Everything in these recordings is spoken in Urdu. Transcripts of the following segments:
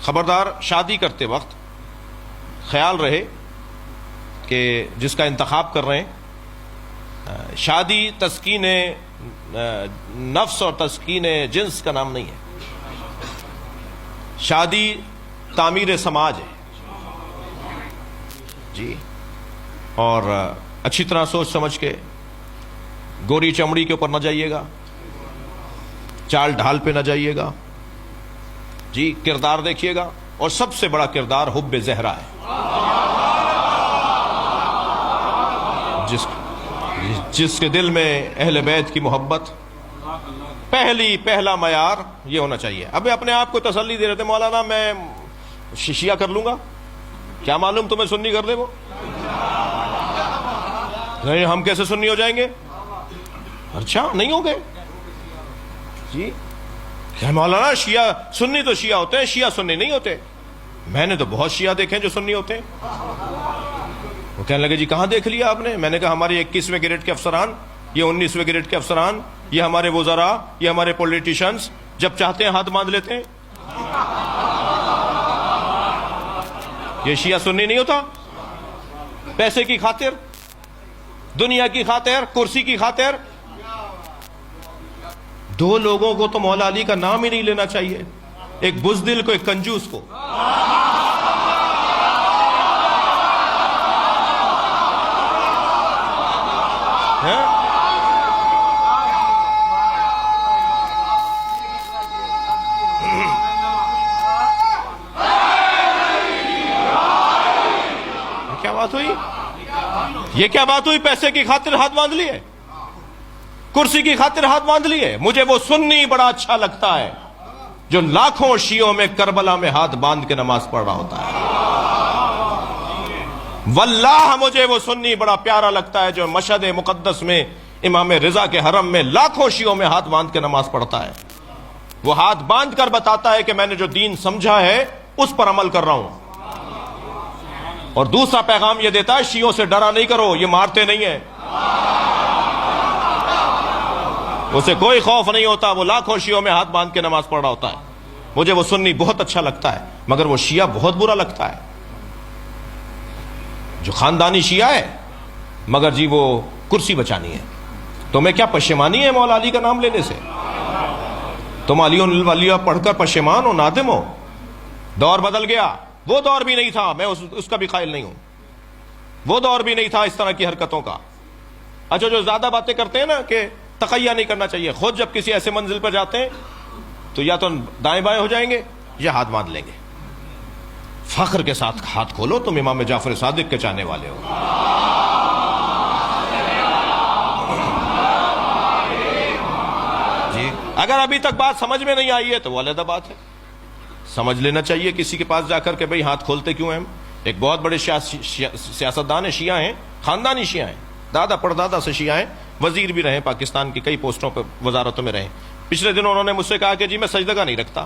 خبردار شادی کرتے وقت خیال رہے کہ جس کا انتخاب کر رہے ہیں، شادی تسکین نفس اور تسکین جنس کا نام نہیں ہے. شادی تعمیر سماج ہے جی. اور اچھی طرح سوچ سمجھ کے، گوری چمڑی کے اوپر نہ جائیے گا، چال ڈھال پہ نہ جائیے گا جی. کردار دیکھیے گا، اور سب سے بڑا کردار حب زہرا ہے. جس کے دل میں اہل بیت کی محبت پہلا معیار یہ ہونا چاہیے. اب اپنے آپ کو تسلی دے رہے تھے مولانا میں شیعہ کر لوں گا، کیا معلوم تمہیں سنی کر دے وہ. نہیں، ہم کیسے سنی ہو جائیں گے؟ اچھا نہیں ہوں گے جی. کہ مولانا شیعہ سنی تو شیعہ ہوتے ہیں، شیعہ سنی نہیں ہوتے. میں نے تو بہت شیعہ دیکھے ہیں جو سنی ہوتے ہیں. وہ کہنے لگے جی کہاں دیکھ لیا آپ نے؟ میں نے کہا ہمارے 21ویں گریڈ کے افسران، یہ 19ویں گریڈ کے افسران، یہ ہمارے وزراء، یہ ہمارے پولیٹیشنز جب چاہتے ہیں ہاتھ باندھ لیتے ہیں. یہ شیعہ سنی نہیں ہوتا. پیسے کی خاطر، دنیا کی خاطر، کرسی کی خاطر. دو لوگوں کو تو مولا علی کا نام ہی نہیں لینا چاہیے، ایک بزدل کو، ایک کنجوس کو. کیا بات ہوئی؟ یہ کیا بات ہوئی؟ پیسے کی خاطر ہاتھ باندھ لیے، کرسی کی خاطر ہاتھ باندھ لیے. مجھے وہ سنی بڑا اچھا لگتا ہے جو لاکھوں شیعوں میں کربلا میں ہاتھ باندھ کے نماز پڑھ رہا ہوتا ہے. واللہ مجھے وہ سنی بڑا پیارا لگتا ہے جو مشہد مقدس میں امام رضا کے حرم میں لاکھوں شیعوں میں ہاتھ باندھ کے نماز پڑھتا ہے. وہ ہاتھ باندھ کر بتاتا ہے کہ میں نے جو دین سمجھا ہے اس پر عمل کر رہا ہوں. اور دوسرا پیغام یہ دیتا ہے شیعوں سے ڈرا نہیں کرو، یہ مارتے نہیں ہیں، اسے کوئی خوف نہیں ہوتا. وہ لاکھوں شیعوں میں ہاتھ باندھ کے نماز پڑھ رہا ہوتا ہے. مجھے وہ سنی بہت اچھا لگتا ہے، مگر وہ شیعہ بہت برا لگتا ہے جو خاندانی شیعہ ہے مگر جی وہ کرسی بچانی ہے. تمہیں کیا پشیمانی ہے مولا علی کا نام لینے سے؟ تم علی الولیہ پڑھ کر پشیمان ہو، نادم ہو؟ دور بدل گیا. وہ دور بھی نہیں تھا، میں اس کا بھی قائل نہیں ہوں. وہ دور بھی نہیں تھا اس طرح کی حرکتوں کا. اچھا جو زیادہ باتیں کرتے ہیں نا کہ تقیہ نہیں کرنا چاہیے، خود جب کسی ایسے منزل پر جاتے ہیں تو یا تو دائیں بائیں ہو جائیں گے یا ہاتھ باندھ لیں گے. فخر کے ساتھ ہاتھ کھولو، تم امام جعفر صادق کے چاہنے والے ہو. جی اگر ابھی تک بات سمجھ میں نہیں آئی ہے تو وہ علیحدہ بات ہے، سمجھ لینا چاہیے کسی کے پاس جا کر کہ بھئی ہاتھ کھولتے کیوں ہیں ہم. ایک بہت بڑے سیاستدان ہیں، شیعہ ہیں، خاندانی شیعہ ہیں، دادا پردادا سے شیعہ ہیں، وزیر بھی رہے، پاکستان کی کئی پوسٹوں پر وزارتوں میں رہے. پچھلے دنوں انہوں نے مجھ سے کہا کہ جی میں سجدہ نہیں رکھتا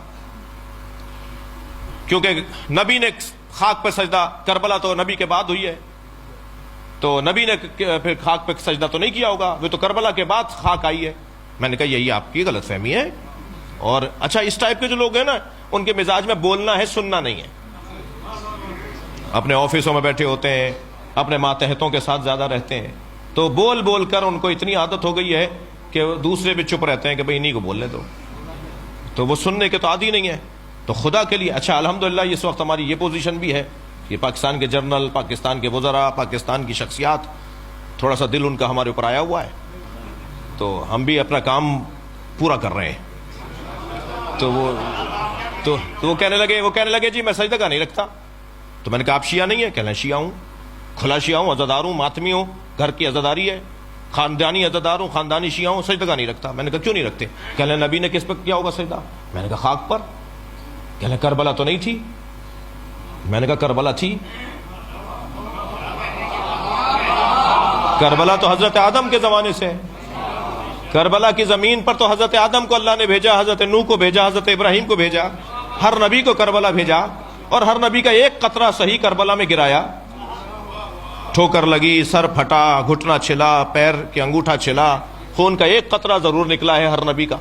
کیونکہ نبی نے خاک پہ سجدہ، کربلا تو نبی کے بعد ہوئی ہے تو نبی نے پھر خاک پہ سجدہ تو نہیں کیا ہوگا، وہ تو کربلا کے بعد خاک آئی ہے. میں نے کہا یہی آپ کی غلط فہمی ہے. اور اچھا اس ٹائپ کے جو لوگ ہیں نا ان کے مزاج میں بولنا ہے، سننا نہیں ہے. اپنے آفسوں میں بیٹھے ہوتے ہیں، اپنے ماتحتوں کے ساتھ زیادہ رہتے ہیں، تو بول بول کر ان کو اتنی عادت ہو گئی ہے کہ دوسرے بھی چپ رہتے ہیں کہ بھئی انہیں کو بولنے دو، تو وہ سننے کے تو عادی نہیں ہے. تو خدا کے لیے اچھا الحمدللہ اس وقت ہماری یہ پوزیشن بھی ہے کہ پاکستان کے جنرل، پاکستان کے وزراء، پاکستان کی شخصیات، تھوڑا سا دل ان کا ہمارے اوپر آیا ہوا ہے تو ہم بھی اپنا کام پورا کر رہے ہیں. تو وہ کہنے لگے جی میں سجدہ نہیں رکھتا. تو میں نے کہا آپ شیعہ نہیں ہے؟ کہنے شیعہ ہوں، کھلا شیعہ ہوں، عزادار ہوں، ماتمی ہوں، گھر کی عزاداری ہے، خاندانی عزادار ہوں، خاندانی شیعہ ہوں، سجدہ نہیں رکھتا. میں نے کہا کیوں نہیں رکھتے؟ کہنے نبی نے کس پر کیا ہوگا سجدہ؟ میں نے کہا خاک پر. کہنے کربلا تو نہیں تھی؟ میں نے کہا کربلا تھی. کربلا تو حضرت آدم کے زمانے سے ہے. کربلا کی زمین پر تو حضرت آدم کو اللہ نے بھیجا، حضرت نوح کو بھیجا، حضرت ابراہیم کو بھیجا، ہر نبی کو کربلا بھیجا، اور ہر نبی کا ایک قطرہ صحیح کربلا میں گرایا. ٹھوکر لگی، سر پھٹا، گھٹنا چھلا، پیر کے انگوٹھا چھلا، خون کا ایک قطرہ ضرور نکلا ہے ہر نبی کا.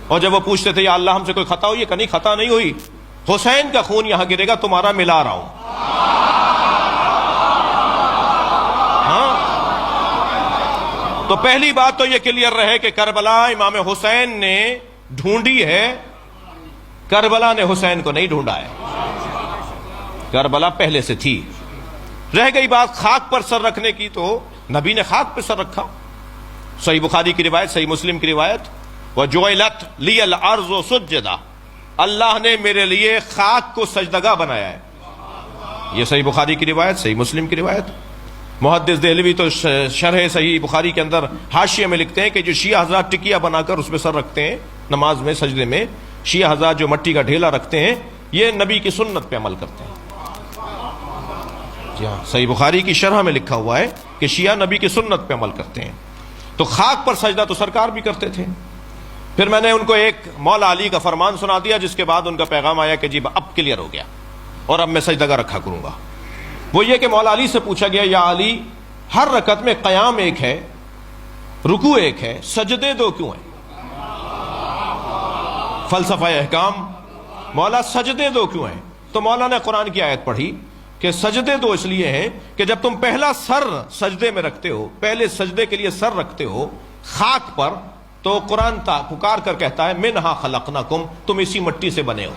اور جب وہ پوچھتے تھے یا اللہ ہم سے کوئی خطا ہوئی ہے، کہ نہیں خطا نہیں ہوئی، حسین کا خون یہاں گرے گا، تمہارا ملا رہا ہوں. ہاں، تو پہلی بات تو یہ کلیئر رہے کہ کربلا امام حسین نے ڈھونڈی ہے، کربلا نے حسین کو نہیں ڈھونڈا ہے. کربلا پہلے سے تھی. رہ گئی بات خاک پر سر رکھنے کی، تو نبی نے خاک پہ سر رکھا. صحیح بخاری کی روایت، صحیح مسلم کی روایت، وَجُعِلَتْ لِيَ الْأَرْضُ سُجَّدًا، اللہ نے میرے لیے خاک کو سجدگاہ بنایا ہے. یہ صحیح بخاری کی روایت، صحیح مسلم کی روایت. محدث دہلوی تو شرح صحیح بخاری کے اندر حاشیے میں لکھتے ہیں کہ جو شیعہ حضرات ٹکیا بنا کر اس پہ سر رکھتے ہیں نماز میں، سجدے میں، شیعہ حضرات جو مٹی کا ڈھیلا رکھتے ہیں، یہ نبی کی سنت پہ عمل کرتے ہیں. جی ہاں، صحیح بخاری کی شرح میں لکھا ہوا ہے کہ شیعہ نبی کی سنت پہ عمل کرتے ہیں. تو خاک پر سجدہ تو سرکار بھی کرتے تھے. پھر میں نے ان کو ایک مولا علی کا فرمان سنا دیا، جس کے بعد ان کا پیغام آیا کہ جی اب کلیئر ہو گیا اور اب میں سجدگاہ رکھا کروں گا. وہ یہ کہ مولا علی سے پوچھا گیا، یا علی، ہر رکعت میں قیام ایک ہے، رکوع ایک ہے، سجدے دو کیوں ہیں؟ فلسفہ احکام، مولا سجدے دو کیوں ہیں؟ تو مولا نے قرآن کی آیت پڑھی کہ سجدے دو اس لیے ہیں کہ جب تم پہلا سر سجدے میں رکھتے ہو، پہلے سجدے کے لیے سر رکھتے ہو خاک پر، تو قرآن پکار کر کہتا ہے منہا خلقناکم، تم اسی مٹی سے بنے ہو.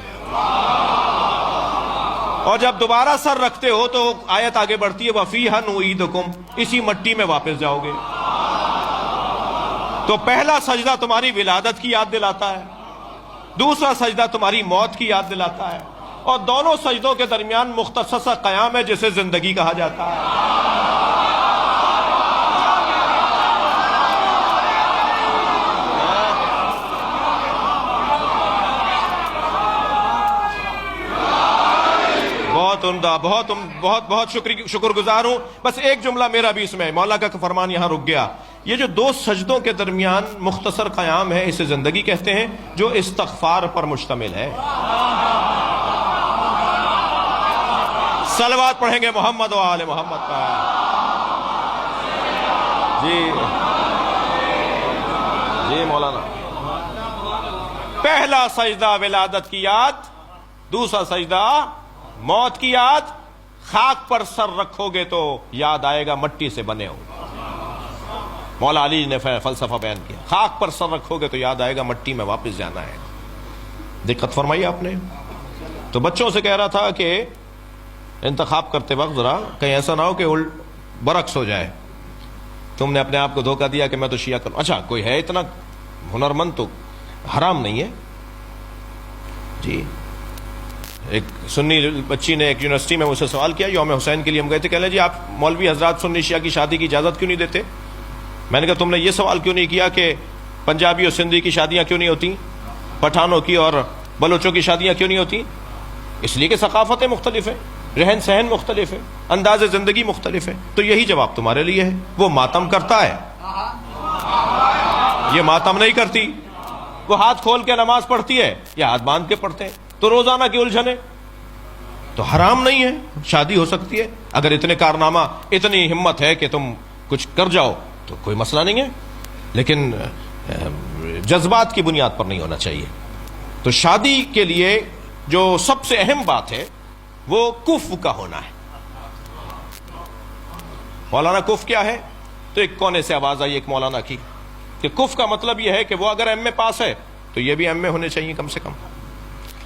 اور جب دوبارہ سر رکھتے ہو تو آیت آگے بڑھتی ہے وَفِيهَا نُعِيدُكُمْ، اسی مٹی میں واپس جاؤ گے. تو پہلا سجدہ تمہاری ولادت کی یاد دلاتا ہے، دوسرا سجدہ تمہاری موت کی یاد دلاتا ہے، اور دونوں سجدوں کے درمیان مختصر سا قیام ہے جسے زندگی کہا جاتا ہے. بہت عمدہ، بہت شکر گزار ہوں. بس ایک جملہ میرا بھی اس میں، مولا کا فرمان یہاں رک گیا. یہ جو دو سجدوں کے درمیان مختصر قیام ہے، اسے زندگی کہتے ہیں، جو استغفار پر مشتمل ہے. صلوات پڑھیں گے محمد و آل محمد پر. جی مولانا، پہلا سجدہ ولادت کی یاد، دوسرا سجدہ موت کی یاد. خاک پر سر رکھو گے تو یاد آئے گا مٹی سے بنے ہو. مولا علی نے فلسفہ بیان کیا، خاک پر سر رکھو گے تو یاد آئے گا مٹی میں واپس جانا ہے. دقت فرمائی آپ نے. تو بچوں سے کہہ رہا تھا کہ انتخاب کرتے وقت ذرا کہیں ایسا نہ ہو کہ برعکس ہو جائے. تم نے اپنے آپ کو دھوکہ دیا کہ میں تو شیعہ کروں. اچھا، کوئی ہے اتنا ہنرمند تو حرام نہیں ہے. جی، ایک سنی بچی نے ایک یونیورسٹی میں مجھ سے سوال کیا، یوم حسین کے لیے ہم گئے تھے، کہہ لیں جی آپ مولوی حضرات سنی شیعہ کی شادی کی اجازت کیوں نہیں دیتے؟ میں نے کہا تم نے یہ سوال کیوں نہیں کیا کہ پنجابی اور سندھی کی شادیاں کیوں نہیں ہوتی، پٹھانوں کی اور بلوچوں کی شادیاں کیوں نہیں ہوتی؟ اس لیے کہ ثقافتیں مختلف ہیں، رہن سہن مختلف ہے، انداز زندگی مختلف ہے. تو یہی جواب تمہارے لیے ہے. وہ ماتم کرتا ہے، یہ ماتم نہیں کرتی. وہ ہاتھ کھول کے نماز پڑھتی ہے، یا ہاتھ باندھ کے پڑھتے ہیں. تو روزانہ کی الجھنیں. تو حرام نہیں ہے، شادی ہو سکتی ہے. اگر اتنے کارنامہ، اتنی ہمت ہے کہ تم کچھ کر جاؤ تو کوئی مسئلہ نہیں ہے، لیکن جذبات کی بنیاد پر نہیں ہونا چاہیے. تو شادی کے لیے جو سب سے اہم بات ہے وہ کف کا ہونا ہے. مولانا کف کیا ہے؟ تو ایک کونے سے آواز آئی ایک مولانا کی کہ کف کا مطلب یہ ہے کہ وہ اگر ایم اے پاس ہے تو یہ بھی ایم اے ہونے چاہیے کم سے کم.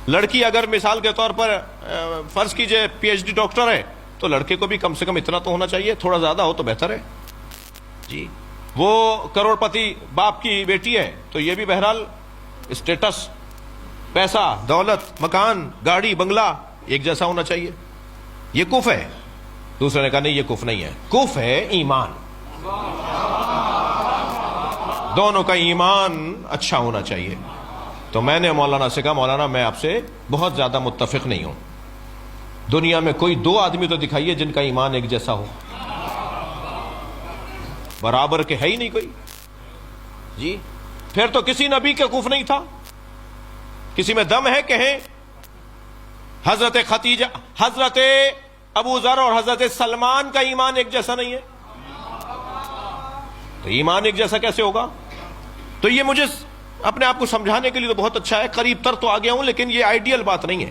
لڑکی اگر مثال کے طور پر فرض کیجئے پی ایچ ڈی ڈاکٹر ہے تو لڑکے کو بھی کم سے کم اتنا تو ہونا چاہیے. تھوڑا زیادہ ہو تو بہتر ہے. جی، وہ کروڑ پتی باپ کی بیٹی ہے تو یہ بھی بہرحال اسٹیٹس، پیسہ، دولت، مکان، گاڑی، بنگلہ ایک جیسا ہونا چاہیے. یہ کف ہے. دوسرے نے کہا نہیں، یہ کف نہیں ہے، کف ہے ایمان. دونوں کا ایمان اچھا ہونا چاہیے. تو میں نے مولانا سے کہا مولانا میں آپ سے بہت زیادہ متفق نہیں ہوں. دنیا میں کوئی دو آدمی تو دکھائیے جن کا ایمان ایک جیسا ہو. برابر کے ہے ہی نہیں کوئی. جی، پھر تو کسی نبی کا کف نہیں تھا. کسی میں دم ہے کہیں حضرت ختیجہ، حضرت ابو ذر اور حضرت سلمان کا ایمان ایک جیسا نہیں ہے. تو ایمان ایک جیسا کیسے ہوگا؟ تو یہ مجھے اپنے آپ کو سمجھانے کے لیے تو بہت اچھا ہے، قریب تر تو آ گیا ہوں، لیکن یہ آئیڈیل بات نہیں ہے.